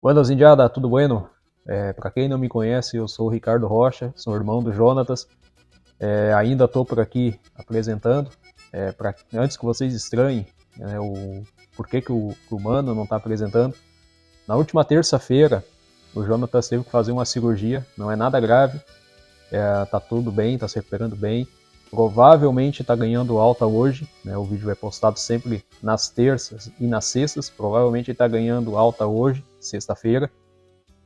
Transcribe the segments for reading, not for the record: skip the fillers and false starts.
Buenas, Indiada, tudo bueno? Para quem não me conhece, eu sou o Ricardo Rocha, sou irmão do Jonatas. Ainda estou por aqui apresentando. Antes que vocês estranhem o porquê que o Mano não está apresentando. Na última terça-feira, o Jonatas teve que fazer uma cirurgia, não é nada grave, tá tudo bem, tá se recuperando bem. Provavelmente está ganhando alta hoje, né? O vídeo é postado sempre nas terças e nas sextas. Provavelmente está ganhando alta hoje, sexta-feira.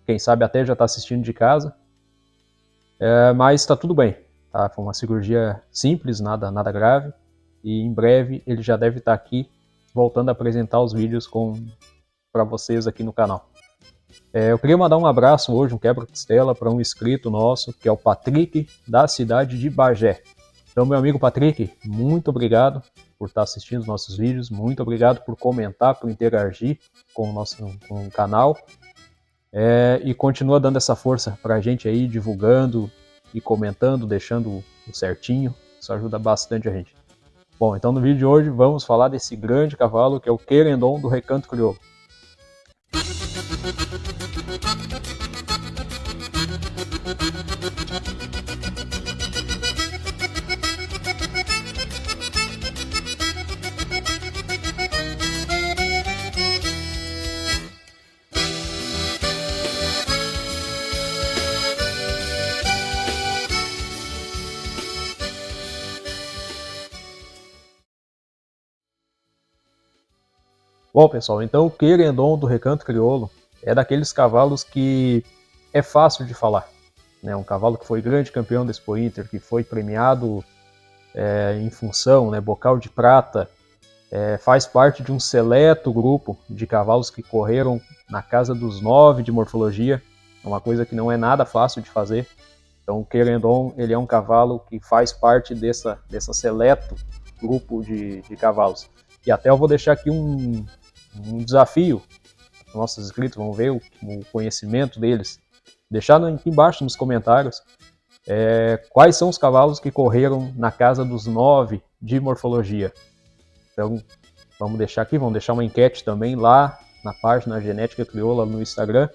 Quem sabe até já está assistindo de casa. Mas está tudo bem. Tá? Foi uma cirurgia simples, nada grave. E em breve ele já deve estar aqui voltando a apresentar os vídeos para vocês aqui no canal. Eu queria mandar um abraço hoje, um quebra-costela, para um inscrito nosso, que é o Patrick, da cidade de Bagé. Então, meu amigo Patrick, muito obrigado por estar assistindo os nossos vídeos, muito obrigado por comentar, por interagir com o canal. E continua dando essa força pra gente aí, divulgando e comentando, deixando o certinho. Isso ajuda bastante a gente. Bom, então no vídeo de hoje vamos falar desse grande cavalo que é o Querendon do Recanto Crioulo. Bom, pessoal, então o Querendon do Recanto Crioulo é daqueles cavalos que é fácil de falar. Né? Um cavalo que foi grande campeão da Expo Inter, que foi premiado em função, né, bocal de prata, faz parte de um seleto grupo de cavalos que correram na casa dos 9 de morfologia, é uma coisa que não é nada fácil de fazer. Então o Querendon ele é um cavalo que faz parte dessa seleto grupo de cavalos. E até eu vou deixar aqui um desafio para os nossos inscritos, vamos ver o conhecimento deles. Deixar aqui embaixo nos comentários quais são os cavalos que correram na casa dos 9 de morfologia. Então vamos deixar aqui, vamos deixar uma enquete também lá na página Genética Crioula no Instagram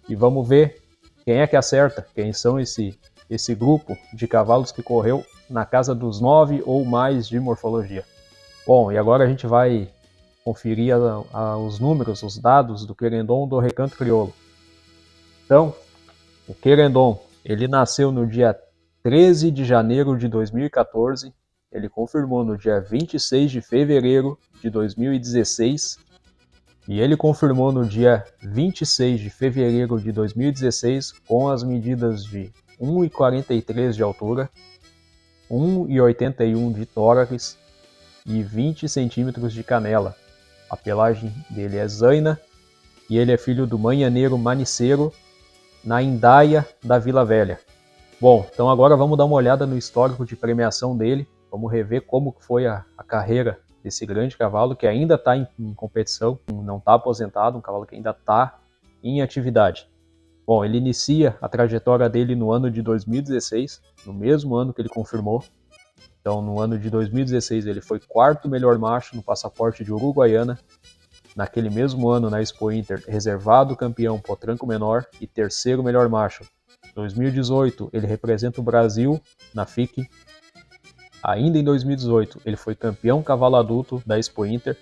e vamos ver quem é que acerta, quem são esse grupo de cavalos que correu na casa dos 9 ou mais de morfologia. Bom, e agora a gente vai conferir os números, os dados do Querendon do Recanto Crioulo. Então, o Querendon, ele nasceu no dia 13 de janeiro de 2014, ele confirmou no dia 26 de fevereiro de 2016 e ele confirmou no dia 26 de fevereiro de 2016 com as medidas de 1,43 de altura, 1,81 de tórax e 20 centímetros de canela. A pelagem dele é zaina e ele é filho do manhaneiro maniceiro na Indaia da Vila Velha. Bom, então agora vamos dar uma olhada no histórico de premiação dele, vamos rever como foi a carreira desse grande cavalo que ainda está em competição, não está aposentado, um cavalo que ainda está em atividade. Bom, ele inicia a trajetória dele no ano de 2016, no mesmo ano que ele confirmou. Então, no ano de 2016, ele foi quarto melhor macho no passaporte de Uruguaiana. Naquele mesmo ano, na Expo Inter, reservado campeão potranco menor e terceiro melhor macho. Em 2018, ele representa o Brasil na FIC. Ainda em 2018, ele foi campeão cavalo adulto da Expo Inter,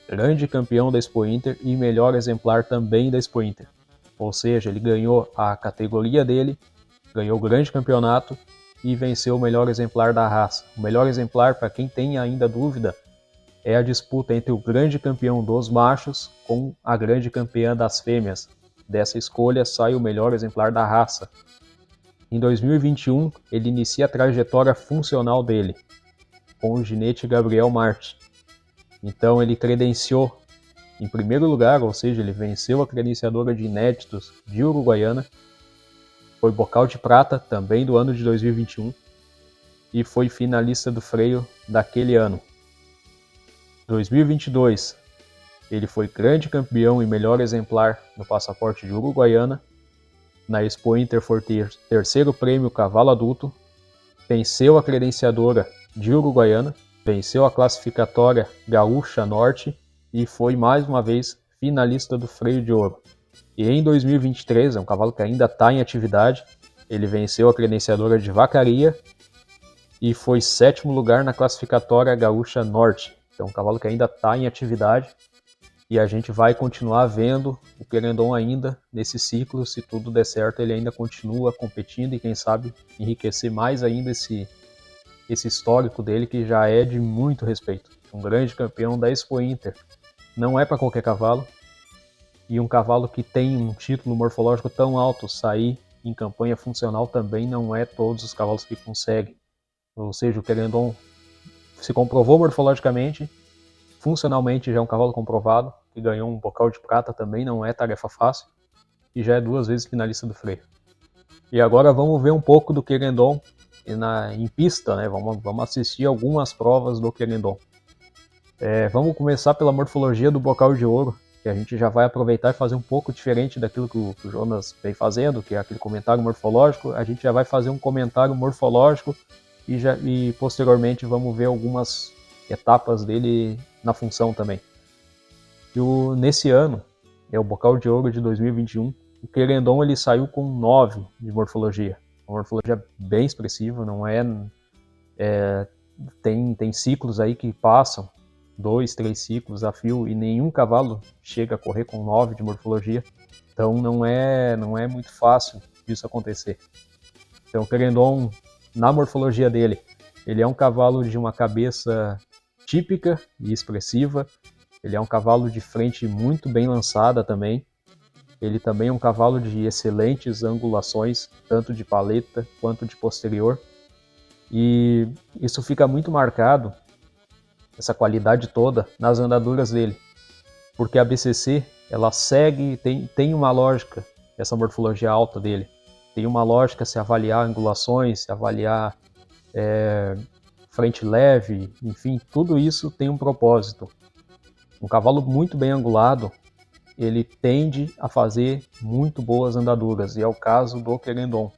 grande campeão da Expo Inter e melhor exemplar também da Expo Inter. Ou seja, ele ganhou a categoria dele, ganhou o grande campeonato e venceu o melhor exemplar da raça. O melhor exemplar, para quem tem ainda dúvida, é a disputa entre o grande campeão dos machos com a grande campeã das fêmeas. Dessa escolha sai o melhor exemplar da raça. Em 2021, ele inicia a trajetória funcional dele, com o ginete Gabriel Marte. Então ele credenciou em primeiro lugar, ou seja, ele venceu a credenciadora de inéditos de Uruguaiana, foi bocal de prata também do ano de 2021 e foi finalista do freio daquele ano. 2022, ele foi grande campeão e melhor exemplar no passaporte de Uruguaiana. Na Expo Inter foi terceiro prêmio cavalo adulto, venceu a credenciadora de Uruguaiana, venceu a classificatória Gaúcha Norte e foi mais uma vez finalista do freio de ouro. E em 2023, é um cavalo que ainda está em atividade, ele venceu a credenciadora de Vacaria e foi 7º lugar na classificatória Gaúcha Norte. Então, um cavalo que ainda está em atividade e a gente vai continuar vendo o Querendon ainda nesse ciclo. Se tudo der certo, ele ainda continua competindo e quem sabe enriquecer mais ainda esse histórico dele, que já é de muito respeito. Um grande campeão da Expo Inter. Não é para qualquer cavalo, e um cavalo que tem um título morfológico tão alto sair em campanha funcional também não é todos os cavalos que conseguem. Ou seja, o Querendon se comprovou morfologicamente, funcionalmente já é um cavalo comprovado, que ganhou um bocal de prata também, não é tarefa fácil, e já é 2 vezes finalista do freio. E agora vamos ver um pouco do Querendon em pista, né? Vamos assistir algumas provas do Querendon. Vamos começar pela morfologia do bocal de ouro, que a gente já vai aproveitar e fazer um pouco diferente daquilo que o Jonas vem fazendo, que é aquele comentário morfológico. A gente já vai fazer um comentário morfológico e posteriormente vamos ver algumas etapas dele na função também. Nesse ano, é o bocal de ouro de 2021, o Querendon ele saiu com 9 de morfologia. Uma morfologia bem expressiva, não tem ciclos aí que passam 2, 3 ciclos a fio e nenhum cavalo chega a correr com 9 de morfologia. Então não é muito fácil disso acontecer. Então o Querendon, na morfologia dele, ele é um cavalo de uma cabeça típica e expressiva. Ele é um cavalo de frente muito bem lançada também. Ele também é um cavalo de excelentes angulações, tanto de paleta quanto de posterior. E isso fica muito marcado, essa qualidade toda, nas andaduras dele. Porque a BCC, ela segue, tem uma lógica, essa morfologia alta dele. Tem uma lógica se avaliar angulações, se avaliar frente leve, enfim, tudo isso tem um propósito. Um cavalo muito bem angulado, ele tende a fazer muito boas andaduras, e é o caso do Querendon.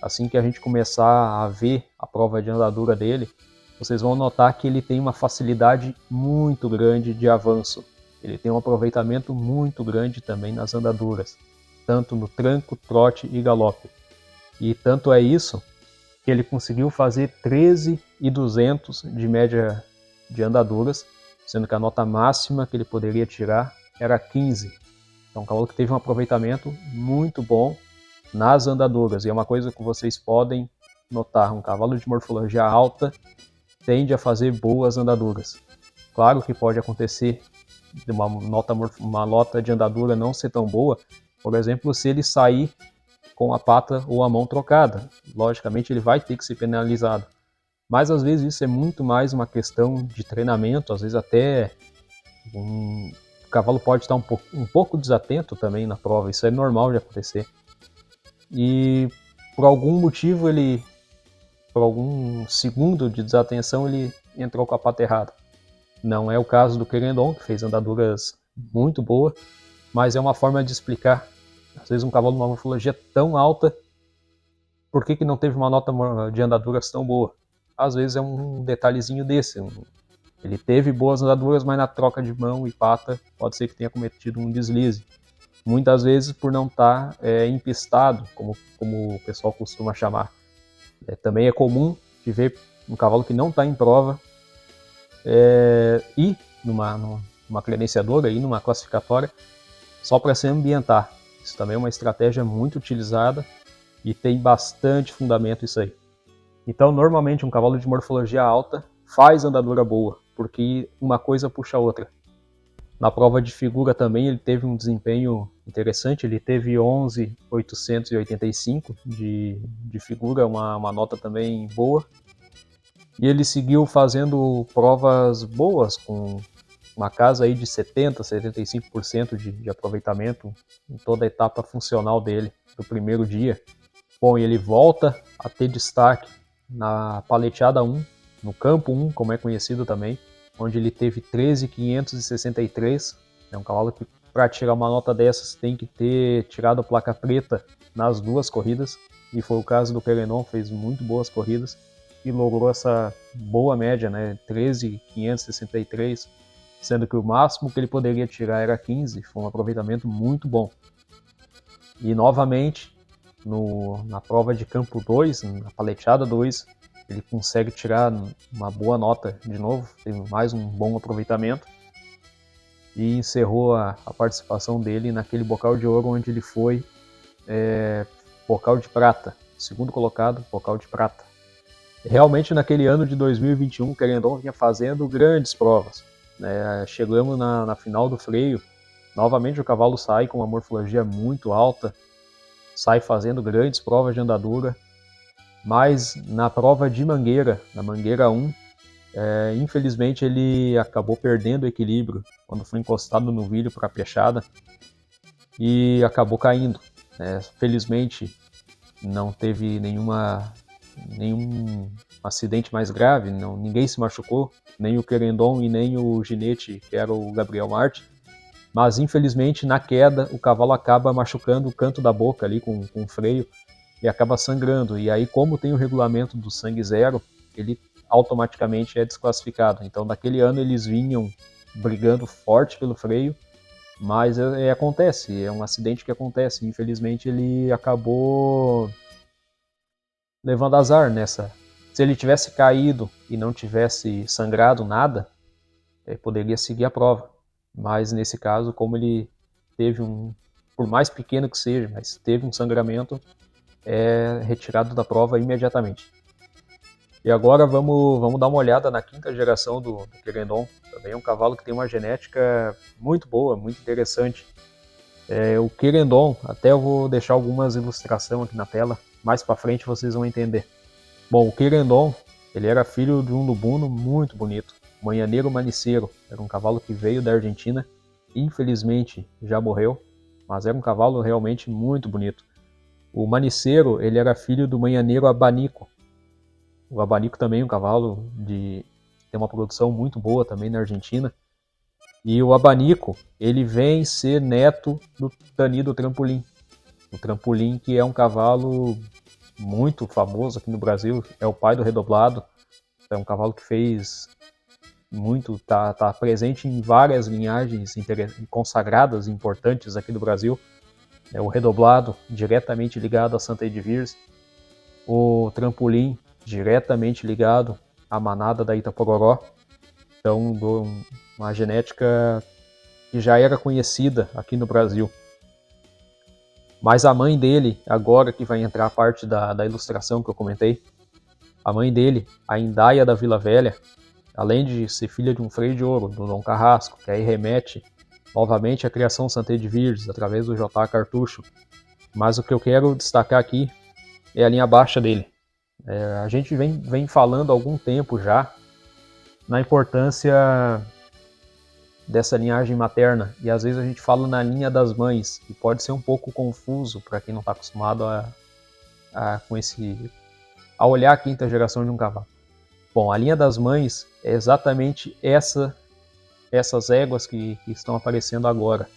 Assim que a gente começar a ver a prova de andadura dele, vocês vão notar que ele tem uma facilidade muito grande de avanço. Ele tem um aproveitamento muito grande também nas andaduras, tanto no tranco, trote e galope. E tanto é isso que ele conseguiu fazer 13.200 de média de andaduras, sendo que a nota máxima que ele poderia tirar era 15. Então, um cavalo que teve um aproveitamento muito bom nas andaduras. E é uma coisa que vocês podem notar, um cavalo de morfologia alta tende a fazer boas andaduras. Claro que pode acontecer de uma nota de andadura não ser tão boa, por exemplo, se ele sair com a pata ou a mão trocada. Logicamente ele vai ter que ser penalizado. Mas às vezes isso é muito mais uma questão de treinamento, às vezes até o cavalo pode estar um pouco desatento também na prova, isso é normal de acontecer. E por algum motivo por algum segundo de desatenção, ele entrou com a pata errada. Não é o caso do Querendon, que fez andaduras muito boas, mas é uma forma de explicar. Às vezes um cavalo numa morfologia tão alta, por que não teve uma nota de andaduras tão boa? Às vezes é um detalhezinho desse. Ele teve boas andaduras, mas na troca de mão e pata pode ser que tenha cometido um deslize. Muitas vezes por não estar empistado, como o pessoal costuma chamar. Também é comum de ver um cavalo que não está em prova ir numa credenciadora, ir numa classificatória, só para se ambientar. Isso também é uma estratégia muito utilizada e tem bastante fundamento isso aí. Então, normalmente, um cavalo de morfologia alta faz andadura boa, porque uma coisa puxa a outra. Na prova de figura também ele teve um desempenho interessante, ele teve 11.885 de figura, uma nota também boa. E ele seguiu fazendo provas boas, com uma casa aí de 70%, 75% de aproveitamento em toda a etapa funcional dele, do primeiro dia. Bom, e ele volta a ter destaque na paleteada 1, no campo 1, como é conhecido também, onde ele teve 13.563. É um cavalo que, para tirar uma nota dessas, tem que ter tirado a placa preta nas 2 corridas, e foi o caso do Querendon, fez muito boas corridas e logrou essa boa média, né? 13.563, sendo que o máximo que ele poderia tirar era 15, foi um aproveitamento muito bom. E novamente, na prova de campo 2, na paleteada 2, ele consegue tirar uma boa nota de novo, teve mais um bom aproveitamento e encerrou a participação dele naquele bocal de ouro onde ele foi bocal de prata, segundo colocado, bocal de prata. Realmente naquele ano de 2021 o Querendon vinha fazendo grandes provas, né? Chegamos na final do freio, novamente o cavalo sai com uma morfologia muito alta, sai fazendo grandes provas de andadura, mas na prova de Mangueira, na Mangueira 1, infelizmente ele acabou perdendo o equilíbrio quando foi encostado no novilho para a peixada e acabou caindo. Felizmente não teve nenhum acidente mais grave, ninguém se machucou, nem o Querendon e nem o ginete, que era o Gabriel Marte, mas infelizmente na queda o cavalo acaba machucando o canto da boca ali com o freio e acaba sangrando, e aí como tem o regulamento do sangue zero, ele automaticamente é desclassificado. Então naquele ano eles vinham brigando forte pelo freio, mas acontece, é um acidente que acontece. Infelizmente ele acabou levando azar nessa. Se ele tivesse caído e não tivesse sangrado nada, poderia seguir a prova. Mas nesse caso, como ele teve por mais pequeno que seja, mas teve um sangramento, é retirado da prova imediatamente. E agora vamos dar uma olhada na quinta geração do Querendon. Também é um cavalo que tem uma genética muito boa, muito interessante. O Querendon, até eu vou deixar algumas ilustrações aqui na tela, mais para frente vocês vão entender. Bom, o Querendon, ele era filho de um lubuno muito bonito, Manhaneiro Maniceiro. Era um cavalo que veio da Argentina, infelizmente já morreu, mas era um cavalo realmente muito bonito. O Maniceiro, ele era filho do Manhaneiro Abanico. O Abanico também é um cavalo tem uma produção muito boa também na Argentina. E o Abanico, ele vem ser neto do Tanido Trampolim. O Trampolim, que é um cavalo muito famoso aqui no Brasil, é o pai do redoblado. É um cavalo que fez muito, tá presente em várias linhagens consagradas importantes aqui do Brasil. É o redoblado, diretamente ligado a Santa Edvirs. O Trampolim, diretamente ligado à manada da Itapororó. Então, uma genética que já era conhecida aqui no Brasil. Mas a mãe dele, agora que vai entrar a parte da ilustração que eu comentei, a mãe dele, a Indaia da Vila Velha, além de ser filha de um freio de ouro, do Dom Carrasco, que aí remete novamente à criação Santa Edvirs, através do J. Cartucho. Mas o que eu quero destacar aqui é a linha baixa dele. A gente vem falando há algum tempo já na importância dessa linhagem materna, e às vezes a gente fala na linha das mães, e pode ser um pouco confuso para quem não está acostumado a olhar a quinta geração de um cavalo. Bom, a linha das mães é exatamente essas éguas que estão aparecendo agora.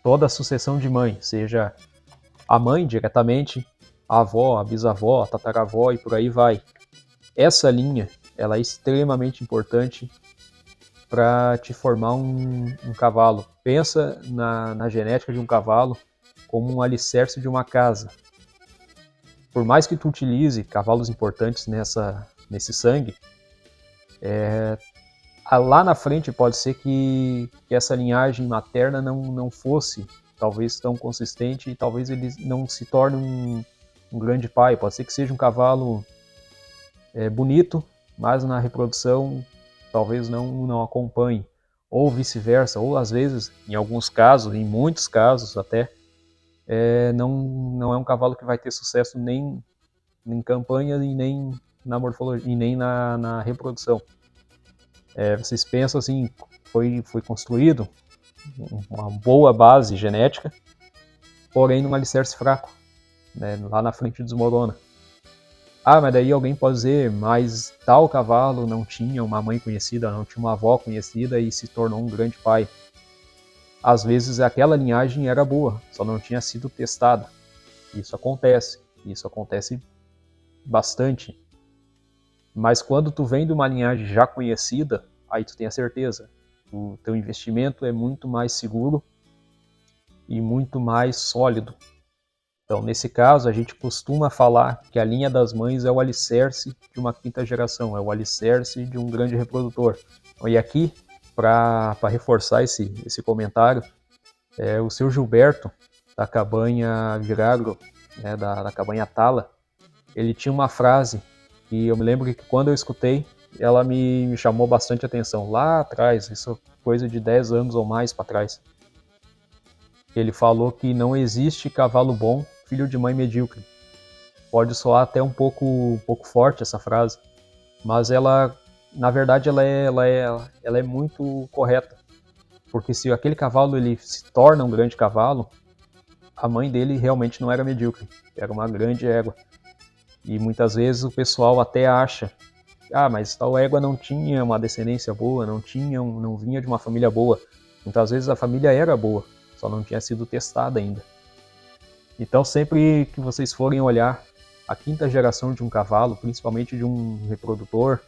Toda a sucessão de mãe, seja a mãe diretamente, a avó, a bisavó, a tataravó e por aí vai. Essa linha ela é extremamente importante para te formar um cavalo. Pensa na genética de um cavalo como um alicerce de uma casa. Por mais que tu utilize cavalos importantes nesse sangue, lá na frente pode ser que essa linhagem materna não fosse talvez tão consistente e talvez ele não se torne um grande pai. Pode ser que seja um cavalo bonito, mas na reprodução talvez não acompanhe, ou vice-versa, ou às vezes, em alguns casos, em muitos casos até, não é um cavalo que vai ter sucesso nem em campanha e nem na morfologia e nem na reprodução. Vocês pensam assim, foi construído uma boa base genética, porém num alicerce fraco, né, lá na frente desmorona. Mas daí alguém pode dizer, mas tal cavalo não tinha uma mãe conhecida, não tinha uma avó conhecida e se tornou um grande pai. Às vezes aquela linhagem era boa, só não tinha sido testada. Isso acontece bastante. Mas quando tu vem de uma linhagem já conhecida, aí tu tem a certeza. O teu investimento é muito mais seguro e muito mais sólido. Então, nesse caso, a gente costuma falar que a linha das mães é o alicerce de uma quinta geração, é o alicerce de um grande reprodutor. E aqui, para reforçar esse comentário, o seu Gilberto, da cabanha Viragro, né, da cabanha Tala, ele tinha uma frase que eu me lembro que quando eu escutei, ela me chamou bastante atenção. Lá atrás, isso é coisa de 10 anos ou mais para trás. Ele falou que não existe cavalo bom, filho de mãe medíocre. Pode soar até um pouco forte essa frase, mas ela, na verdade, ela é muito correta. Porque se aquele cavalo ele se torna um grande cavalo, a mãe dele realmente não era medíocre, era uma grande égua. E muitas vezes o pessoal até acha, mas tal égua não tinha uma descendência boa, não vinha de uma família boa. Muitas vezes a família era boa, só não tinha sido testada ainda. Então sempre que vocês forem olhar a quinta geração de um cavalo, principalmente de um reprodutor,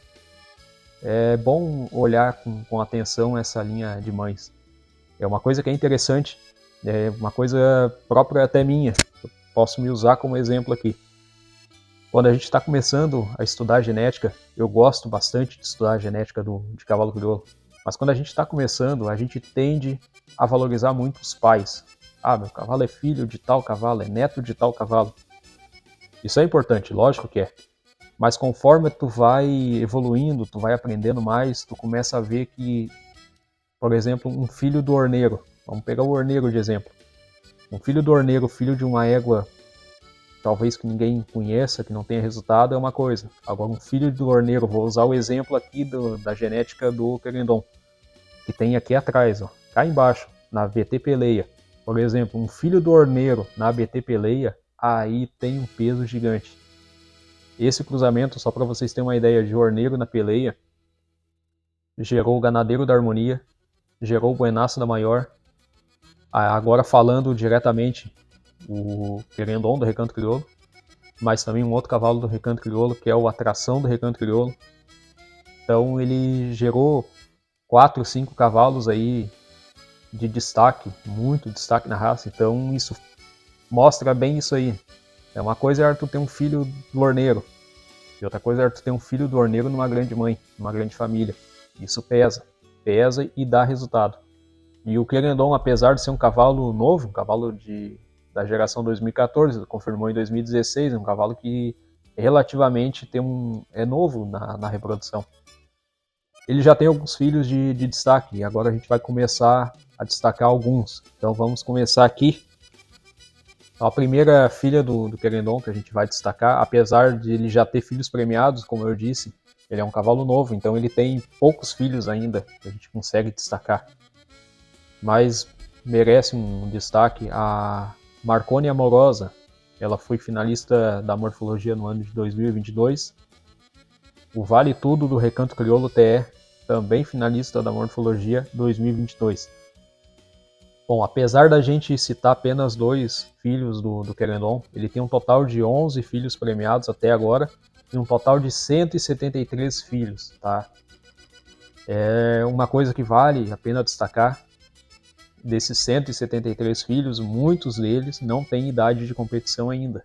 é bom olhar com atenção essa linha de mães. É uma coisa que é interessante, é uma coisa própria até minha. Eu posso me usar como exemplo aqui. Quando a gente está começando a estudar genética, eu gosto bastante de estudar a genética de cavalo crioulo, mas quando a gente está começando, a gente tende a valorizar muito os pais. Meu cavalo é filho de tal cavalo, é neto de tal cavalo. Isso é importante, lógico que é. Mas conforme tu vai evoluindo, tu vai aprendendo mais, tu começa a ver que, por exemplo, um filho do orneiro, vamos pegar o orneiro de exemplo. Um filho do orneiro, filho de uma égua talvez que ninguém conheça, que não tenha resultado, é uma coisa. Agora, um filho do orneiro, vou usar o exemplo aqui da genética do Querendon, que tem aqui atrás, ó, cá embaixo, na VT Peleia. Por exemplo, um filho do orneiro na BT Peleia, aí tem um peso gigante. Esse cruzamento, só para vocês terem uma ideia, de orneiro na peleia, gerou o ganadeiro da harmonia, gerou o buenaço da maior. Agora falando diretamente, o Querendon do Recanto Crioulo, mas também um outro cavalo do Recanto Crioulo, que é o Atração do Recanto Crioulo. Então ele gerou 4, 5 cavalos aí de destaque, muito destaque na raça. Então isso mostra bem isso aí. Uma coisa é tu ter um filho do orneiro, e outra coisa é tu ter um filho do orneiro numa grande mãe, numa grande família. Isso pesa e dá resultado. E o Querendon, apesar de ser um cavalo novo, um cavalo da geração 2014, confirmou em 2016, é um cavalo que relativamente é novo na reprodução. Ele já tem alguns filhos de destaque, e agora a gente vai começar a destacar alguns. Então vamos começar aqui. A primeira filha do Querendon que a gente vai destacar, apesar de ele já ter filhos premiados, como eu disse, ele é um cavalo novo, então ele tem poucos filhos ainda que a gente consegue destacar. Mas merece um destaque a Marconi Amorosa. Ela foi finalista da Morfologia no ano de 2022. O Vale Tudo do Recanto Crioulo TE, também finalista da Morfologia 2022. Bom, apesar da gente citar apenas 2 filhos do Querendon, ele tem um total de 11 filhos premiados até agora e um total de 173 filhos, tá? É uma coisa que vale a pena destacar. Desses 173 filhos, muitos deles não têm idade de competição ainda.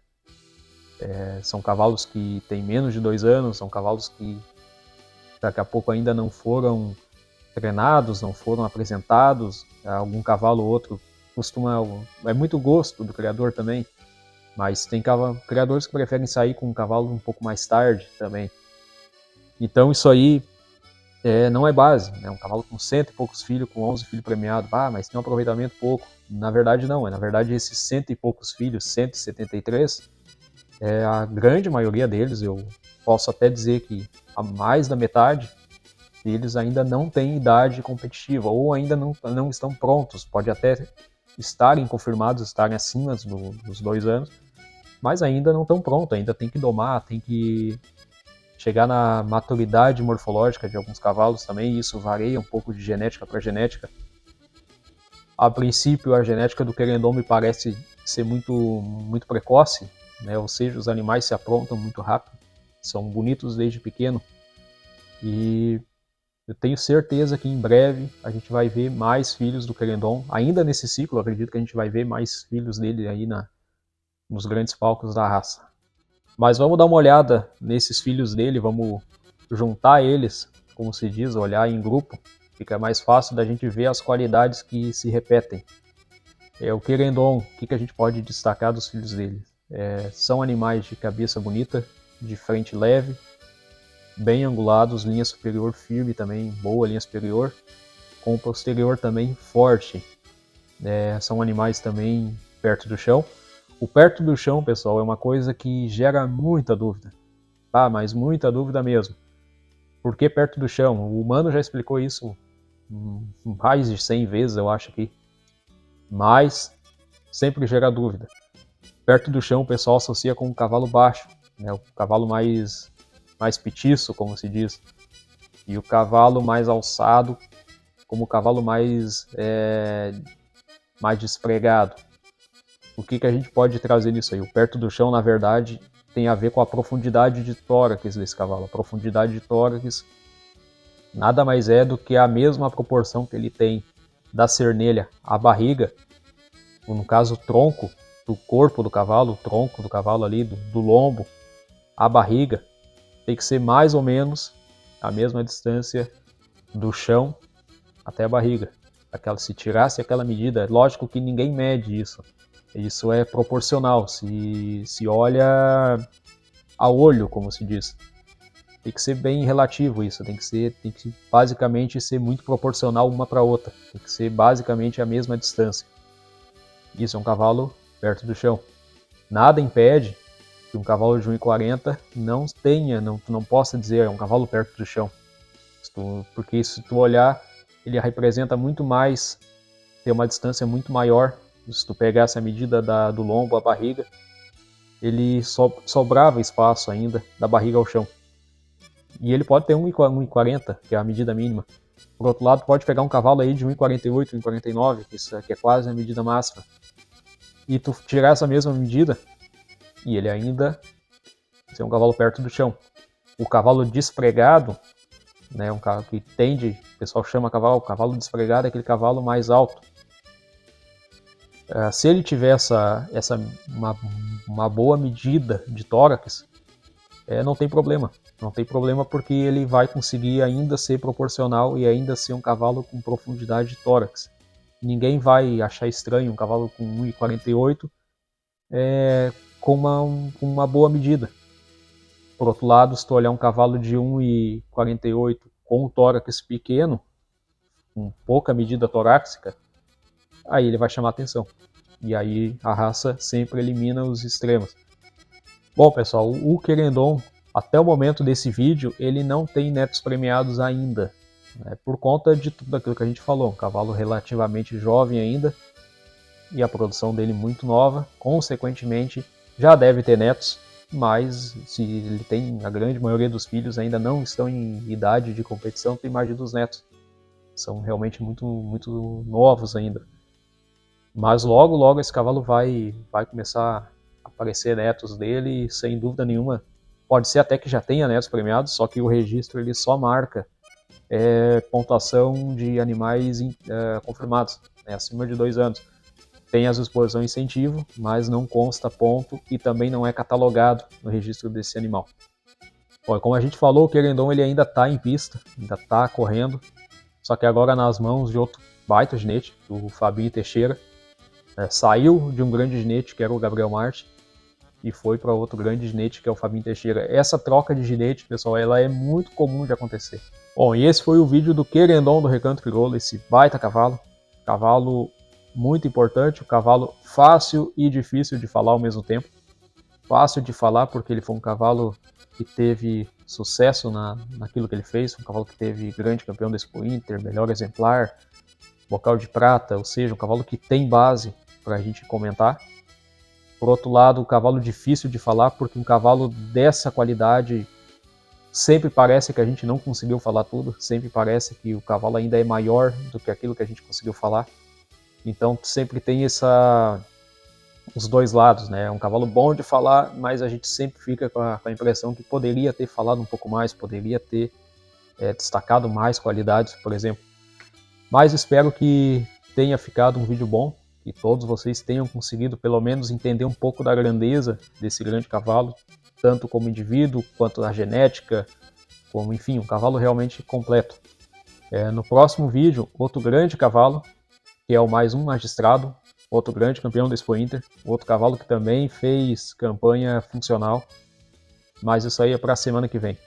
São cavalos que têm menos de 2 anos, são cavalos que daqui a pouco ainda não foram treinados, não foram apresentados. Algum cavalo ou outro é muito gosto do criador também, mas tem criadores que preferem sair com um cavalo um pouco mais tarde também. Então isso aí não é base, né? Um cavalo com 100 e poucos filhos, com 11 filhos premiados, mas tem um aproveitamento pouco. Na verdade não, na verdade esses 100 e poucos filhos, 173, a grande maioria deles, eu posso até dizer que a mais da metade deles ainda não tem idade competitiva, ou ainda não estão prontos, pode até estarem confirmados, estarem acima dos 2 anos, mas ainda não estão prontos, ainda tem que domar, tem que chegar na maturidade morfológica de alguns cavalos também, e isso varia um pouco de genética para genética. A princípio, a genética do Querendon me parece ser muito precoce, né? Ou seja, os animais se aprontam muito rápido, são bonitos desde pequeno, e Eu tenho certeza que em breve a gente vai ver mais filhos do Querendon. Ainda nesse ciclo, acredito que a gente vai ver mais filhos dele aí nos grandes palcos da raça. Mas vamos dar uma olhada nesses filhos dele, vamos juntar eles, como se diz, olhar em grupo. Fica mais fácil da gente ver as qualidades que se repetem. O Querendon, o que a gente pode destacar dos filhos dele? São animais de cabeça bonita, de frente leve, bem angulados, linha superior firme também, boa linha superior, com o posterior também forte. São animais também perto do chão. O perto do chão, pessoal, é uma coisa que gera muita dúvida, tá? Mas muita dúvida mesmo. Por que perto do chão? O humano já explicou isso mais de 100 vezes, eu acho aqui. Mas sempre gera dúvida. Perto do chão o pessoal associa com o cavalo baixo, né? O cavalo mais petiço, como se diz. E o cavalo mais alçado como o cavalo mais despregado. O que a gente pode trazer nisso aí? O perto do chão, na verdade, tem a ver com a profundidade de tórax desse cavalo. A profundidade de tórax nada mais é do que a mesma proporção que ele tem da cernelha à barriga, ou no caso o tronco do corpo do cavalo, o tronco do cavalo ali, do lombo, à barriga, tem que ser mais ou menos a mesma distância do chão até a barriga. Se tirasse aquela medida, lógico que ninguém mede isso. Isso é proporcional, se olha a olho, como se diz. Tem que ser bem relativo isso, tem que basicamente ser muito proporcional uma para outra. Tem que ser basicamente a mesma distância. Isso é um cavalo perto do chão. Nada impede que um cavalo de 1,40 não possa dizer é um cavalo perto do chão. Porque se tu olhar, ele representa muito mais, tem uma distância muito maior. Se tu pegar essa medida do lombo à barriga, ele sobrava espaço ainda da barriga ao chão. E ele pode ter 1,40, que é a medida mínima. Por outro lado, pode pegar um cavalo aí de 1,48, 1,49, que é quase a medida máxima. E tu tirar essa mesma medida, e ele ainda ser um cavalo perto do chão. O cavalo despregado, né, um cavalo que tende, o pessoal chama cavalo despregado é aquele cavalo mais alto. Se ele tiver uma boa medida de tórax, não tem problema. Não tem problema porque ele vai conseguir ainda ser proporcional e ainda ser um cavalo com profundidade de tórax. Ninguém vai achar estranho um cavalo com 1,48 com uma boa medida. Por outro lado, se tu olhar um cavalo de 1,48 com um tórax pequeno, com pouca medida torácica, aí ele vai chamar atenção. E aí a raça sempre elimina os extremos. Bom, pessoal, o Querendon, até o momento desse vídeo, ele não tem netos premiados ainda, né, por conta de tudo aquilo que a gente falou. Um cavalo relativamente jovem ainda, e a produção dele muito nova, consequentemente já deve ter netos, mas se ele tem, a grande maioria dos filhos ainda não estão em idade de competição, tu imagina os netos. São realmente muito, muito novos ainda. Mas logo, logo esse cavalo vai começar a aparecer netos dele, sem dúvida nenhuma. Pode ser até que já tenha netos premiados, só que o registro ele só marca pontuação de animais confirmados, né, acima de 2 anos. Tem as exposições incentivo, mas não consta ponto e também não é catalogado no registro desse animal. Bom, como a gente falou, o Querendon ele ainda está em pista, ainda está correndo, só que agora nas mãos de outro baita ginete, o Fabinho Teixeira. Saiu de um grande ginete, que era o Gabriel Marte, e foi para outro grande ginete, que é o Fabinho Teixeira. Essa troca de ginete, pessoal, ela é muito comum de acontecer. Bom, e esse foi o vídeo do Querendon do Recanto Crioulo, esse baita cavalo muito importante, um cavalo fácil e difícil de falar ao mesmo tempo. Fácil de falar porque ele foi um cavalo que teve sucesso naquilo que ele fez, um cavalo que teve grande campeão da Expo Inter, melhor exemplar, bocal de prata, ou seja, um cavalo que tem base para a gente comentar. Por outro lado, um cavalo difícil de falar porque um cavalo dessa qualidade sempre parece que a gente não conseguiu falar tudo, sempre parece que o cavalo ainda é maior do que aquilo que a gente conseguiu falar. Então sempre tem os dois lados, né? É um cavalo bom de falar, mas a gente sempre fica com a impressão que poderia ter falado um pouco mais, poderia ter destacado mais qualidades, por exemplo. Mas espero que tenha ficado um vídeo bom, que todos vocês tenham conseguido pelo menos entender um pouco da grandeza desse grande cavalo, tanto como indivíduo, quanto na genética, como, enfim, um cavalo realmente completo. No próximo vídeo, outro grande cavalo, que é o Mais Um Magistrado, outro grande campeão da Expo Inter, outro cavalo que também fez campanha funcional, mas isso aí é para a semana que vem.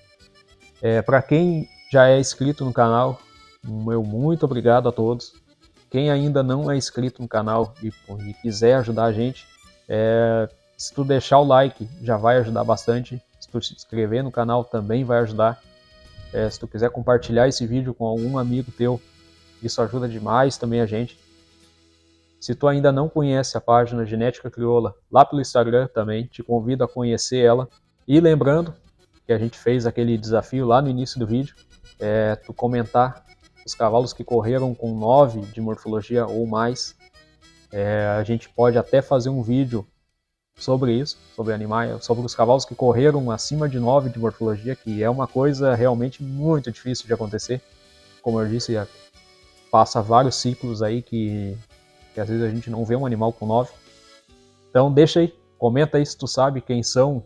Para quem já é inscrito no canal, meu muito obrigado a todos. Quem ainda não é inscrito no canal e quiser ajudar a gente, se tu deixar o like já vai ajudar bastante, se tu se inscrever no canal também vai ajudar. Se tu quiser compartilhar esse vídeo com algum amigo teu, isso ajuda demais também a gente. Se tu ainda não conhece a página Genética Crioula, lá pelo Instagram também, te convido a conhecer ela. E lembrando que a gente fez aquele desafio lá no início do vídeo, tu comentar os cavalos que correram com 9 de morfologia ou mais. A gente pode até fazer um vídeo sobre isso, sobre animais, sobre os cavalos que correram acima de 9 de morfologia, que é uma coisa realmente muito difícil de acontecer. Como eu disse, passa vários ciclos aí que às vezes a gente não vê um animal com 9. Então deixa aí, comenta aí se tu sabe quem são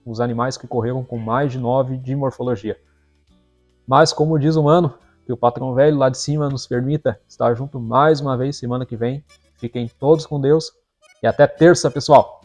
os animais que correram com mais de 9 de morfologia. Mas como diz o Mano, que o patrão velho lá de cima nos permita estar junto mais uma vez semana que vem. Fiquem todos com Deus e até terça, pessoal!